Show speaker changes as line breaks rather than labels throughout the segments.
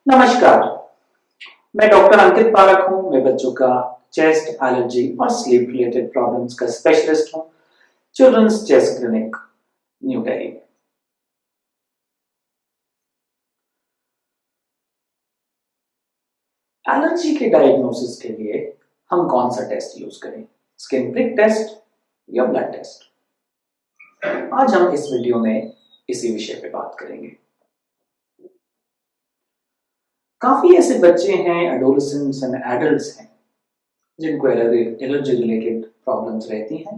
नमस्कार, मैं डॉक्टर अंकित पारक हूं। मैं बच्चों का चेस्ट, एलर्जी और स्लीप रिलेटेड प्रॉब्लम्स का स्पेशलिस्ट हूं, children's chest clinic, New Delhi में। एलर्जी के डायग्नोसिस के लिए हम कौन सा टेस्ट यूज करें, स्किन प्रिक टेस्ट या ब्लड टेस्ट? आज हम इस वीडियो में इसी विषय पे बात करेंगे। काफी ऐसे बच्चे हैं, एडोलेसेंट्स एंड एडल्ट्स हैं, जिनको एलर्जी रिलेटेड प्रॉब्लम्स रहती हैं।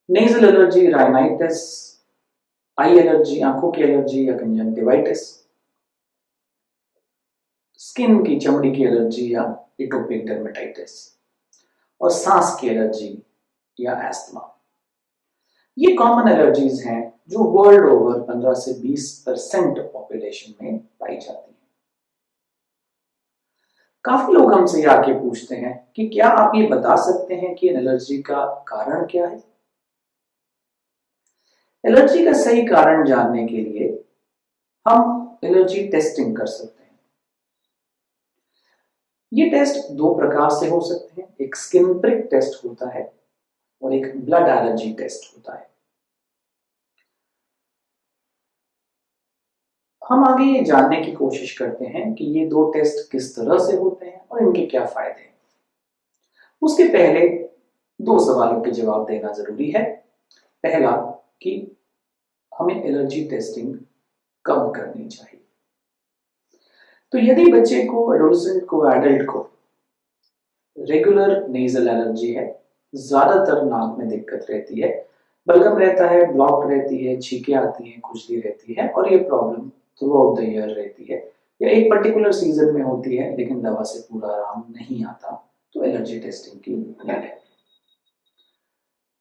नेजल एलर्जी, राइनाइटिस, आई एलर्जी, आंखों की एलर्जी या कंजंक्टिवाइटिस, स्किन की, चमड़ी की एलर्जी या एटोपिक डर्मेटाइटिस, और सांस की एलर्जी या एस्थमा। ये कॉमन एलर्जीज हैं जो वर्ल्ड ओवर 15 से 20% पॉपुलेशन में पाई जाती हैं। काफी लोग हमसे आके पूछते हैं कि क्या आप ये बता सकते हैं कि एलर्जी का कारण क्या है? एलर्जी का सही कारण जानने के लिए हम एलर्जी टेस्टिंग कर सकते हैं। ये टेस्ट दो प्रकार से हो सकते हैं, एक स्किन प्रिक टेस्ट होता है और एक ब्लड एलर्जी टेस्ट होता है। हम आगे ये जानने की कोशिश करते हैं कि ये दो टेस्ट किस तरह से होते हैं और इनके क्या फायदे हैं। उसके पहले दो सवालों के जवाब देना जरूरी है। पहला कि हमें एलर्जी टेस्टिंग कब करनी चाहिए। तो यदि बच्चे को, एडोलेसेंट को, एडल्ट को रेगुलर नेजल एलर्जी है, ज्यादातर नाक में दिक्कत रहती है, बलगम रहता है, ब्लॉक रहती है, छींकें आती हैं, खुजली रहती है और ये problem through out the year रहती है या एक पर्टिकुलर सीजन में होती है लेकिन दवा से पूरा आराम नहीं आता, तो एलर्जी टेस्टिंग की नीड है।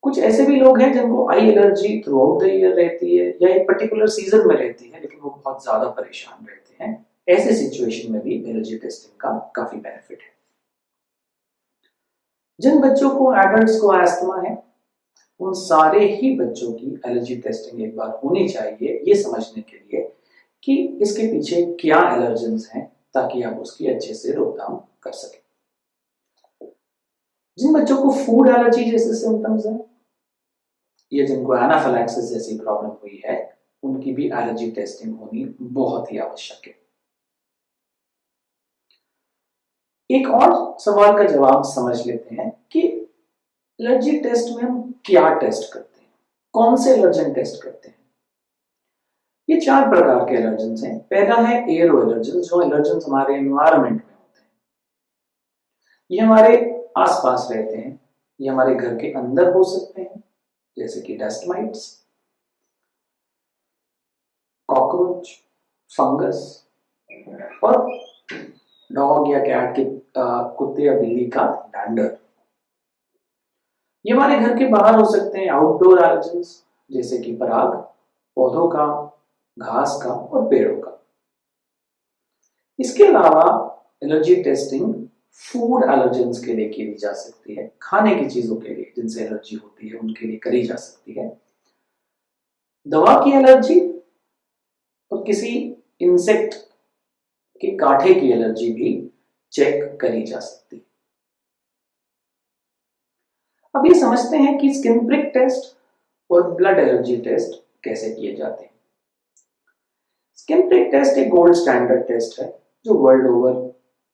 कुछ ऐसे भी लोग हैं जिनको eye allergy throughout the year रहती है या एक पर्टिकुलर सीजन में रहती है लेकिन वो बहुत ज्यादा परेशान रहते हैं। ऐसे सिचुएशन में भी एलर्जी टेस्टिंग का काफी बेनिफिट है। जिन बच्चों को, एडल्ट्स को एस्थमा है, उन सारे ही बच्चों की एलर्जी टेस्टिंग एक बार होनी चाहिए, ये समझने के लिए कि इसके पीछे क्या एलर्जेंस हैं, ताकि आप उसकी अच्छे से रोकथाम कर सकें। जिन बच्चों को फूड एलर्जी जैसे सिम्टम्स हैं या जिनको एनाफिलैक्सिस जैसी प्रॉब्लम हुई है, उनकी भी एलर्जी टेस्टिंग होनी बहुत ही आवश्यक है। एक और सवाल का जवाब समझ लेते हैं कि एलर्जी टेस्ट में हम क्या टेस्ट करते हैं, कौन से एलर्जन टेस्ट करते हैं। ये चार प्रकार के एलर्जेंस हैं। पहला है एयरो एलर्जेंस, जो एलर्जेंस हमारे एनवायरनमेंट में होते हैं। ये हमारे आसपास रहते हैं, ये हमारे घर के अंदर हो सकते हैं, जैसे कि डस्ट माइट्स, कॉकरोच, फंगस और डॉग या कैट के, कुत्ते या बिल्ली का डैंडर। ये हमारे घर के बाहर हो सकते हैं आउटडोर एलर्जेंस, जैसे कि पराग, पौधों का, घास का और पेड़ों का। इसके अलावा एलर्जी टेस्टिंग फूड एलर्जेंस के लिए की जा सकती है, खाने की चीजों के लिए जिनसे एलर्जी होती है उनके लिए करी जा सकती है। दवा की एलर्जी और किसी इंसेक्ट के कांटे की एलर्जी भी चेक करी जा सकती है। अब ये समझते हैं कि स्किन प्रिक टेस्ट और ब्लड एलर्जी टेस्ट कैसे किए जाते हैं। स्किन प्रिक टेस्ट एक गोल्ड स्टैंडर्ड टेस्ट है जो वर्ल्ड ओवर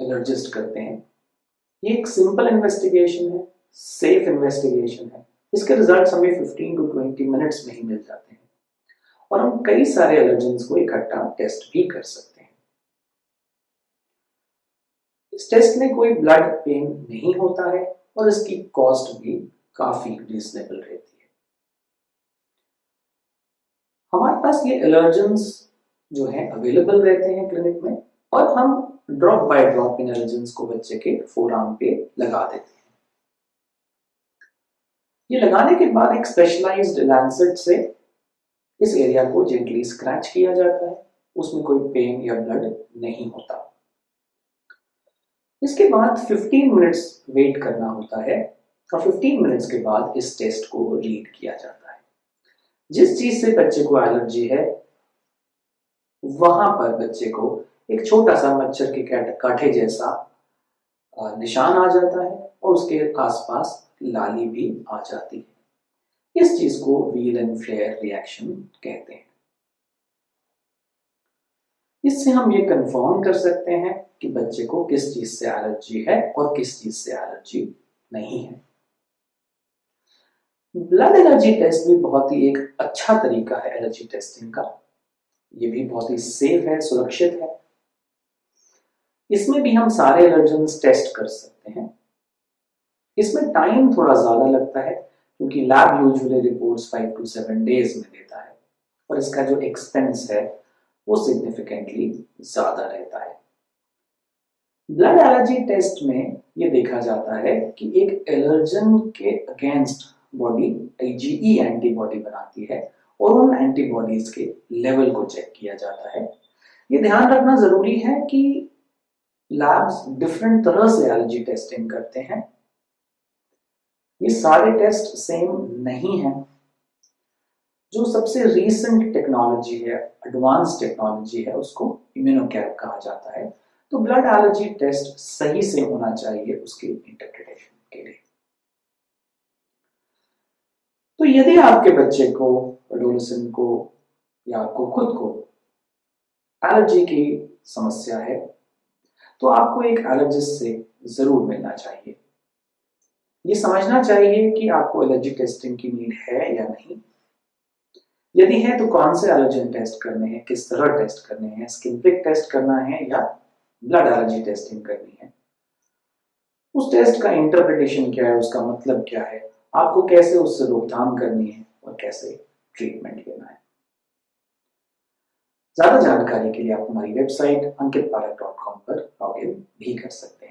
एलर्जिस्ट करते हैं। ये एक सिंपल इन्वेस्टिगेशन है, सेफ इन्वेस्टिगेशन है। इसके रिजल्ट्स हमें 15 to 20 मिनट्स में ही मिल जाते हैं और हम कई सारे एलर्जेंस को इकट्ठा टेस्ट भी कर सकते हैं। इस टेस्ट में कोई ब्लड पेन नहीं होता है और इसकी कॉस्ट भी काफी रीजनेबल रहती है। हमारे पास ये एलर्जेंस जो है अवेलेबल रहते हैं क्लिनिक में और हम drop by drop in allergens को बच्चे के फोरआर्म पे लगा देते हैं। ये लगाने के बाद एक स्पेशलाइज्ड लैंसेट से इस एरिया को जेंटली स्क्रैच किया जाता है, उसमें कोई पेन या ब्लड नहीं होता। इसके बाद 15 मिनट्स वेट करना होता है और 15 मिनट्स के बाद इस टेस्ट को रीड किया जाता है। जिस चीज से बच्चे को एलर्जी है वहां पर बच्चे को एक छोटा सा मच्छर के कांटे जैसा निशान आ जाता है और उसके आसपास लाली भी आ जाती है। इस चीज को व्हील एंड फ्लेयर रिएक्शन कहते हैं। इससे हम ये कंफर्म कर सकते हैं कि बच्चे को किस चीज से एलर्जी है और किस चीज से एलर्जी नहीं है। ब्लड एलर्जी टेस्ट भी बहुत ही एक अच्छा तरीका है एलर्जी टेस्टिंग का। ये भी बहुत ही सेफ है, सुरक्षित है। इसमें भी हम सारे एलर्जेंस टेस्ट कर सकते हैं। इसमें टाइम थोड़ा ज्यादा लगता है क्योंकि lab usually reports 5 to 7 days में देता है और इसका जो एक्सपेंस है वो सिग्निफिकेंटली ज्यादा रहता है। ब्लड एलर्जी टेस्ट में ये देखा जाता है कि एक एलर्जन के अगेंस्ट बॉडी IgE एंटीबॉडी बनाती है और उन एंटीबॉडीज के लेवल को चेक किया जाता है। ये ध्यान रखना जरूरी है कि लैब्स डिफरेंट तरह से एलर्जी टेस्टिंग करते हैं। ये सारे टेस्ट सेम नहीं है। जो सबसे रीसेंट टेक्नोलॉजी है, एडवांस टेक्नोलॉजी है, उसको इम्यूनोकैप कहा जाता है। तो ब्लड एलर्जी टेस्ट सही से होना चाहिए उसके इंटरप्रिटेशन के लिए। तो यदि आपके बच्चे को, एडोलेसेंट को या आपको खुद को एलर्जी की समस्या है तो आपको एक एलर्जिस्ट से जरूर मिलना चाहिए। ये समझना चाहिए कि आपको एलर्जी टेस्टिंग की नीड है या नहीं। यदि है तो कौन से एलर्जन टेस्ट करने हैं, किस तरह टेस्ट करने हैं, स्किन प्रिक टेस्ट करना है या ब्लड एलर्जी टेस्टिंग करनी है। उस टेस्ट का इंटरप्रिटेशन क्या है, उसका मतलब क्या है, आपको कैसे उससे रोकथाम करनी है और कैसे ट्रीटमेंट लेना है। ज्यादा जानकारी के लिए आप हमारी वेबसाइट ankitpalak.com पर लॉग इन भी कर सकते हैं।